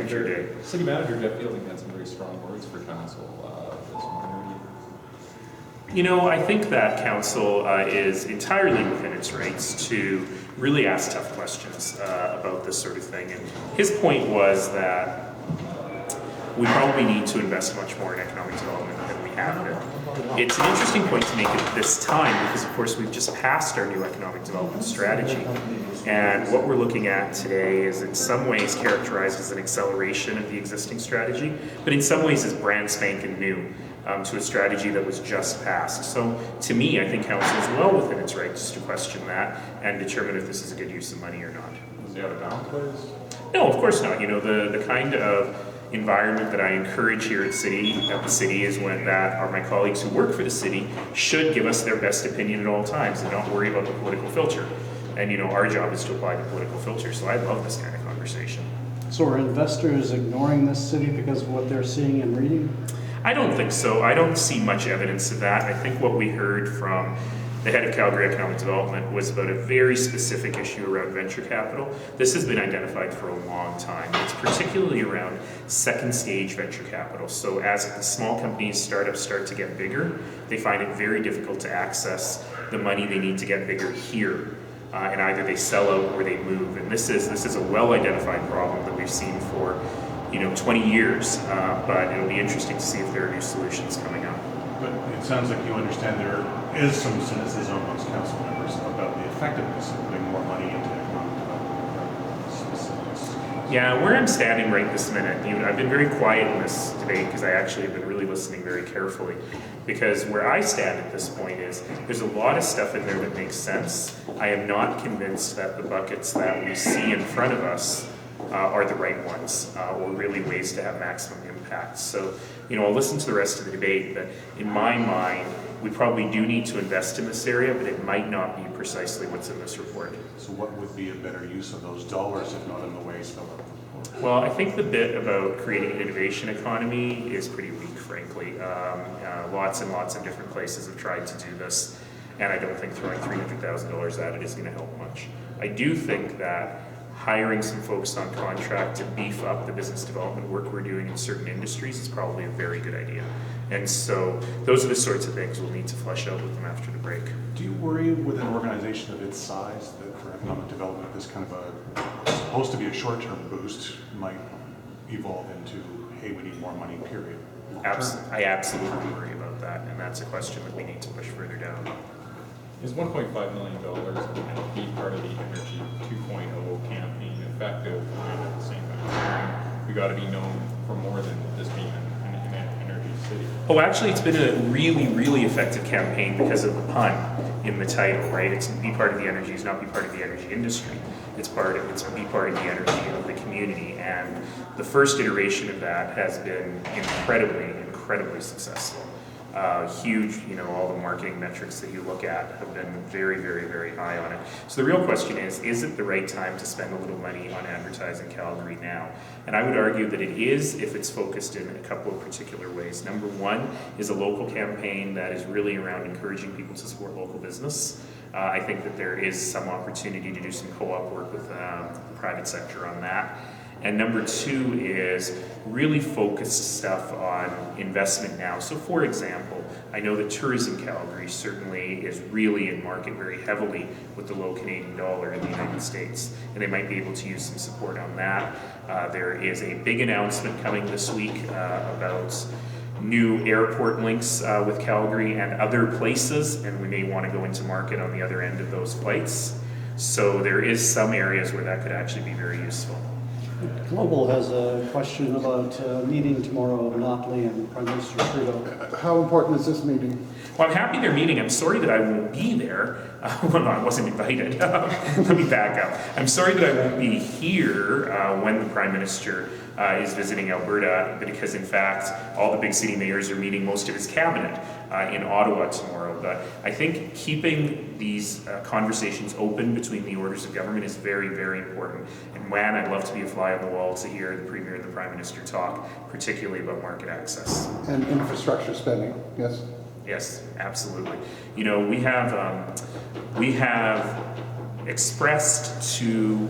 future day. City Manager Jeff Fielding had some very strong words for council this morning. You know, I think that council is entirely within its rights to really ask tough questions about this sort of thing. And his point was that we probably need to invest much more in economic development than we have been. It's an interesting point to make at this time because, of course, we've just passed our new economic development strategy. And what we're looking at today is in some ways characterized as an acceleration of the existing strategy, but in some ways is brand spanking new to a strategy that was just passed. So to me, I think council is well within its rights to question that and determine if this is a good use of money or not. Was he out of bounds? No, of course not. You know, the kind of environment that I encourage here at the city is when that are my colleagues who work for the city should give us their best opinion at all times and not worry about the political filter. And you know, our job is to apply the political filter, so I love this kind of conversation. So are investors ignoring this city because of what they're seeing and reading? I don't think so. I don't see much evidence of that. I think what we heard from the head of Calgary Economic Development was about a very specific issue around venture capital. This has been identified for a long time. It's particularly around second stage venture capital. So as the small companies, startups start to get bigger, they find it very difficult to access the money they need to get bigger here. And either they sell out or they move. And this is a well-identified problem that we've seen for 20 years. But it'll be interesting to see if there are new solutions coming up. But it sounds like you understand there is some cynicism amongst council members about the effectiveness of putting more money into economic development specifics. Yeah, where I'm standing right this minute, I've been very quiet in this debate because I actually have been really listening very carefully. Because where I stand at this point is there's a lot of stuff in there that makes sense. I am not convinced that the buckets that we see in front of us are the right ones or really ways to have maximum impact. So, I'll listen to the rest of the debate, but in my mind, we probably do need to invest in this area, but it might not be precisely what's in this report. So what would be a better use of those dollars if not in the ways spelled out in the report? Well, I think the bit about creating an innovation economy is pretty weak, frankly. Lots and lots of different places have tried to do this, and I don't think throwing $300,000 at it is going to help much. I do think that hiring some folks on contract to beef up the business development work we're doing in certain industries is probably a very good idea. And so those are the sorts of things we'll need to flesh out with them after the break. Do you worry with an organization of its size that for economic development this kind of supposed to be a short-term boost might evolve into, hey, we need more money, period? I absolutely worry about that, and that's a question that we need to push further down. Is $1.5 million going to be part of the Energy 2.0 campaign effective? And at the same time, we got to be known for more than just being an energy city. Oh, actually, it's been a really, really effective campaign because of the pun in the title, right? It's be part of the energy, it's not be part of the energy industry. It's be part of the energy of the community. And the first iteration of that has been incredibly successful. Huge, all the marketing metrics that you look at have been very, very, very high on it. So the real question is it the right time to spend a little money on advertising Calgary now? And I would argue that it is if it's focused in a couple of particular ways. Number one is a local campaign that is really around encouraging people to support local business. I think that there is some opportunity to do some co-op work with the private sector on that. And number two is really focused stuff on investment now. So for example, I know that Tourism Calgary certainly is really in market very heavily with the low Canadian dollar in the United States, and they might be able to use some support on that. There is a big announcement coming this week about new airport links with Calgary and other places, and we may want to go into market on the other end of those flights. So there is some areas where that could actually be very useful. Global has a question about a meeting tomorrow of Monopoly and Prime Minister Trudeau. How important is this meeting? Well, I'm happy they're meeting. I'm sorry that I won't be there. Well, no, I wasn't invited. Let me back up. I'm sorry that I won't be here when the Prime Minister is visiting Alberta, because in fact, all the big city mayors are meeting most of his cabinet in Ottawa tomorrow. But I think keeping these conversations open between the orders of government is very, very important. And man, I'd love to be a fly on the wall to hear the Premier and the Prime Minister talk, particularly about market access. And infrastructure spending, yes? Yes, absolutely. We have expressed to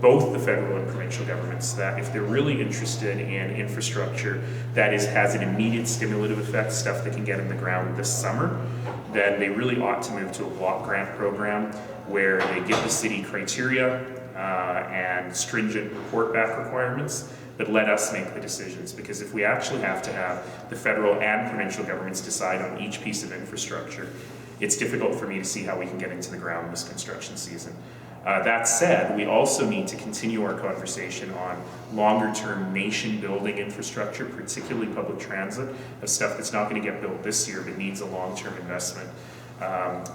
both the federal and provincial governments that if they're really interested in infrastructure that has an immediate stimulative effect, stuff that can get in the ground this summer, then they really ought to move to a block grant program where they give the city criteria and stringent report back requirements, but let us make the decisions. Because if we actually have to have the federal and provincial governments decide on each piece of infrastructure, it's difficult for me to see how we can get into the ground this construction season. That said, we also need to continue our conversation on longer-term nation-building infrastructure, particularly public transit, of stuff that's not going to get built this year but needs a long-term investment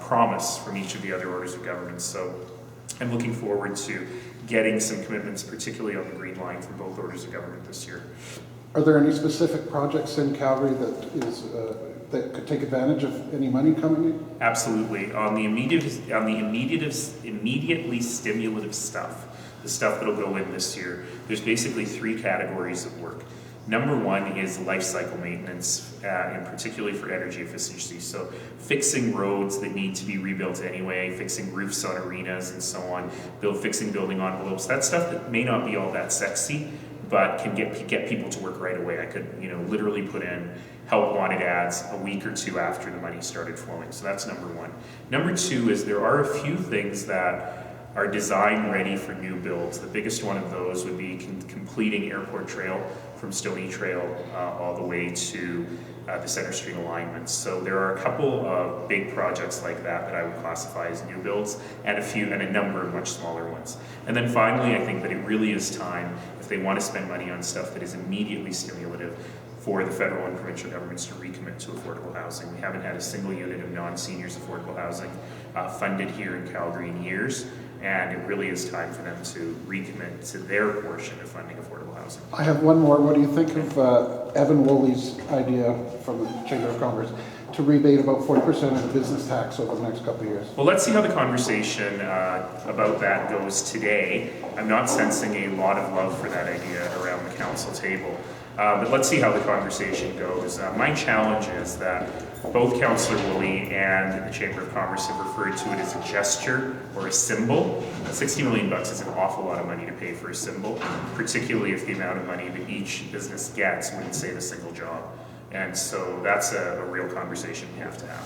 promise from each of the other orders of government. So I'm looking forward to getting some commitments, particularly on the Green Line, from both orders of government this year. Are there any specific projects in Calgary that could take advantage of any money coming in? Absolutely. On the immediately stimulative stuff, the stuff that'll go in this year, there's basically 3 categories of work. Number 1 is life cycle maintenance, and particularly for energy efficiency. So fixing roads that need to be rebuilt anyway, fixing roofs on arenas and so on, fixing building envelopes. That's stuff that may not be all that sexy, but can get people to work right away. I could, literally put in help wanted ads a week or 2 after the money started flowing. So that's number 1. Number 2 is there are a few things that are design ready for new builds. The biggest one of those would be completing Airport Trail from Stony Trail all the way to the Center Street alignments. So there are a couple of big projects like that I would classify as new builds, and a number of much smaller ones. And then finally, I think that it really is time, if they want to spend money on stuff that is immediately stimulative, for the federal and provincial governments to recommit to affordable housing. We haven't had a single unit of non-seniors affordable housing funded here in Calgary in years, and it really is time for them to recommit to their portion of funding affordable housing. I have one more. What do you think of Evan Woolley's idea from the Chamber of Commerce to rebate about 40% of the business tax over the next couple of years? Well, let's see how the conversation about that goes today. I'm not sensing a lot of love for that idea around the council table. But let's see how the conversation goes. My challenge is that both Councillor Woolley and the Chamber of Commerce have referred to it as a gesture or a symbol. $60 million is an awful lot of money to pay for a symbol, particularly if the amount of money that each business gets wouldn't save a single job. And so that's a real conversation we have to have.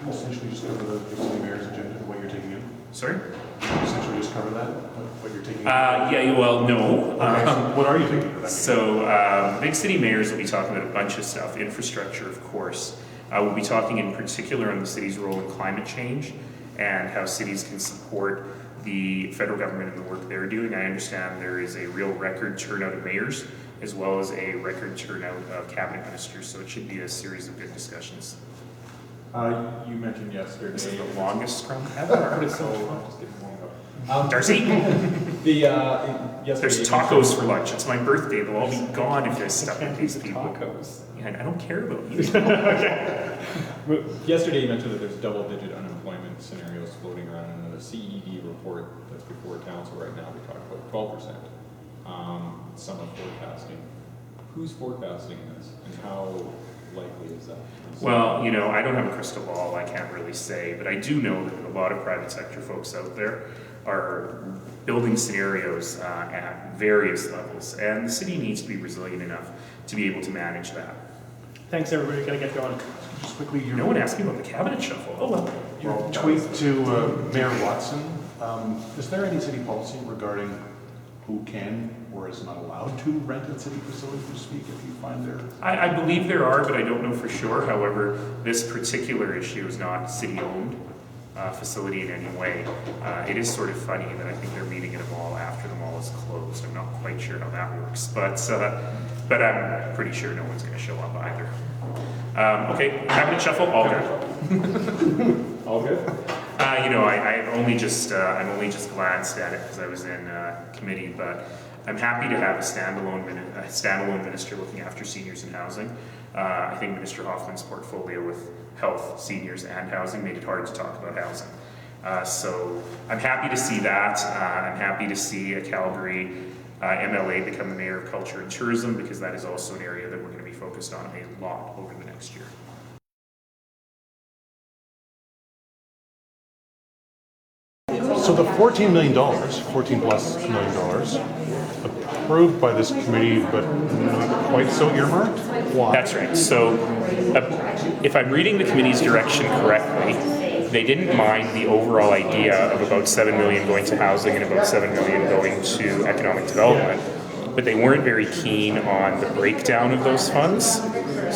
Essentially just cover the City Mayor's agenda, what you're taking in. Sorry? Essentially just cover that, what you're taking in. Yeah, well, no. Okay, so what are you taking for that? So Big City Mayors will be talking about a bunch of stuff. Infrastructure, of course. We'll be talking in particular on the city's role in climate change and how cities can support the federal government in the work they're doing. I understand there is a real record turnout of mayors as well as a record turnout of cabinet ministers, so it should be a series of good discussions. You mentioned yesterday. This is the longest scrum ever. So I'm just getting warmed up. Darcy, Yesterday there's tacos for lunch. It's my birthday. They'll all be gone if you're stuck with these people. Tacos. Yeah, I don't care about you. Yesterday you mentioned that there's double-digit unemployment scenarios floating around in the CED report that's before council right now. We talked about 12%. Some are forecasting. Who's forecasting this, and how likely is that? Well, I don't have a crystal ball. I can't really say, but I do know that a lot of private sector folks out there are building scenarios at various levels, and the city needs to be resilient enough to be able to manage that. Thanks, everybody. Gotta get going. Just quickly, No one asked me about the cabinet shuffle. Oh well. your tweet to Mayor Watson, is there any city policy regarding who can or is not allowed to rent at city facilities to speak if you find there? I believe there are, but I don't know for sure. However, this particular issue is not city-owned facility in any way. It is sort of funny that I think they're meeting at a mall after the mall is closed. I'm not quite sure how that works, but I'm pretty sure no one's going to show up either. Okay, cabinet shuffle, all good. All good? I'm only just glanced at it because I was in committee, but I'm happy to have a standalone minister looking after seniors and housing. I think Minister Hoffman's portfolio with health, seniors, and housing made it hard to talk about housing. So I'm happy to see that. I'm happy to see a Calgary MLA become the Mayor of Culture and Tourism, because that is also an area that we're going to be focused on a lot over the next year. So the $14 million, 14 plus million dollars, approved by this committee, but not quite so earmarked? Why? That's right. So if I'm reading the committee's direction correctly, they didn't mind the overall idea of about 7 million going to housing and about 7 million going to economic development, but they weren't very keen on the breakdown of those funds.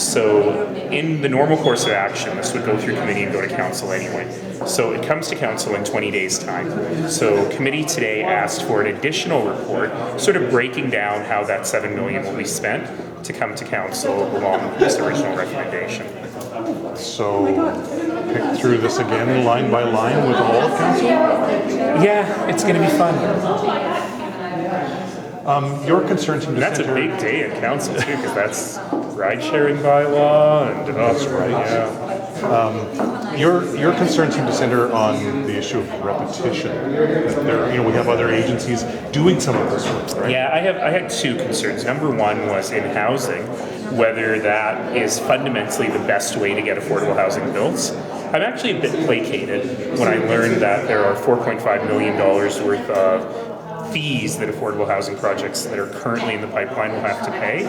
So in the normal course of action, this would go through committee and go to council anyway. So it comes to council in 20 days' time. So committee today asked for an additional report, sort of breaking down how that 7 million will be spent to come to council along with this original recommendation. So pick through this again line by line with all of council? Yeah, it's going to be fun. Your concern seemed to That's a center- big day at council too, because that's ride-sharing bylaw and That's right. yeah. Your concern seemed to center on the issue of repetition. That there, we have other agencies doing some of this work, right? Yeah, I had two concerns. Number one was in housing, whether that is fundamentally the best way to get affordable housing built. I'm actually a bit placated when I learned that there are $4.5 million worth of fees that affordable housing projects that are currently in the pipeline will have to pay,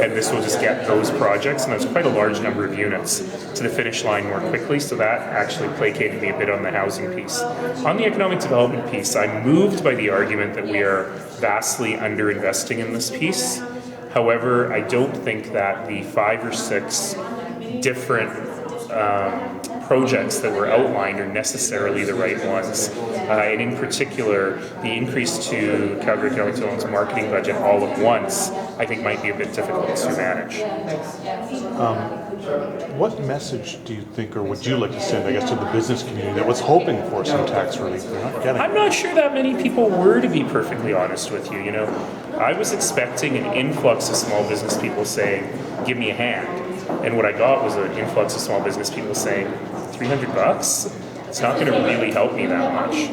and this will just get those projects, and that's quite a large number of units, to the finish line more quickly, so that actually placated me a bit on the housing piece. On the economic development piece, I'm moved by the argument that we are vastly underinvesting in this piece. However, I don't think that the 5 or 6 different projects that were outlined are necessarily the right ones. And in particular, the increase to Calgary Economic Development's marketing budget all at once, I think might be a bit difficult to manage. What message do you think, or would you like to send, I guess, to the business community that was hoping for some tax relief? They're not getting it. I'm not sure that many people were, to be perfectly honest with you. I was expecting an influx of small business people saying, give me a hand. And what I got was an influx of small business people saying, $300? It's not going to really help me that much.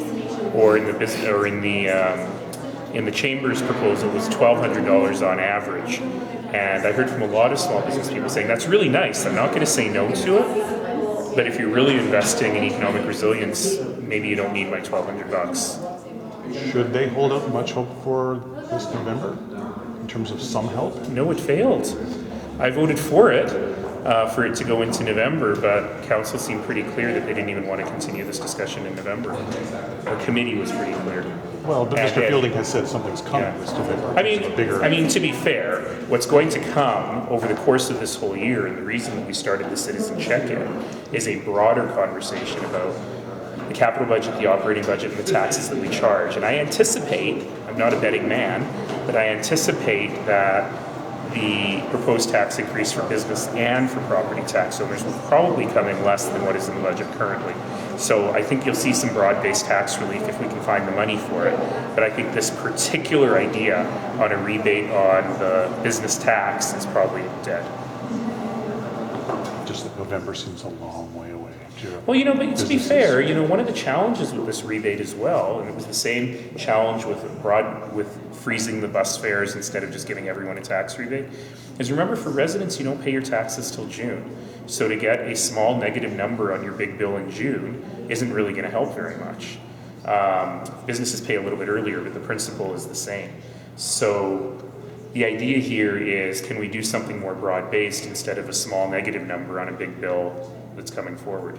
Or in the business, or in the chamber's proposal was $1,200 on average. And I heard from a lot of small business people saying, that's really nice. I'm not going to say no to it. But if you're really investing in economic resilience, maybe you don't need my $1,200. Should they hold out much hope for this November in terms of some help? No, it failed. I voted for it to go into November, but council seemed pretty clear that they didn't even want to continue this discussion in November. Our committee was pretty clear. Well, but And Mr. Fielding has said something's coming Yeah. this November. I It's a bigger. mean, to be fair, what's going to come over the course of this whole year, and the reason that we started the citizen check-in, is a broader conversation about the capital budget, the operating budget, and the taxes that we charge. And I anticipate, I'm not a betting man, but I anticipate that the proposed tax increase for business and for property tax owners will probably come in less than what is in the budget currently. So I think you'll see some broad-based tax relief if we can find the money for it. But I think this particular idea on a rebate on the business tax is probably dead. Just that November seems a long way away. Well, but to be fair, one of the challenges with this rebate as well, and it was the same challenge with freezing the bus fares instead of just giving everyone a tax rebate, is remember, for residents, you don't pay your taxes till June. So to get a small negative number on your big bill in June isn't really going to help very much. Businesses pay a little bit earlier, but the principle is the same. So the idea here is, can we do something more broad-based instead of a small negative number on a big bill that's coming forward?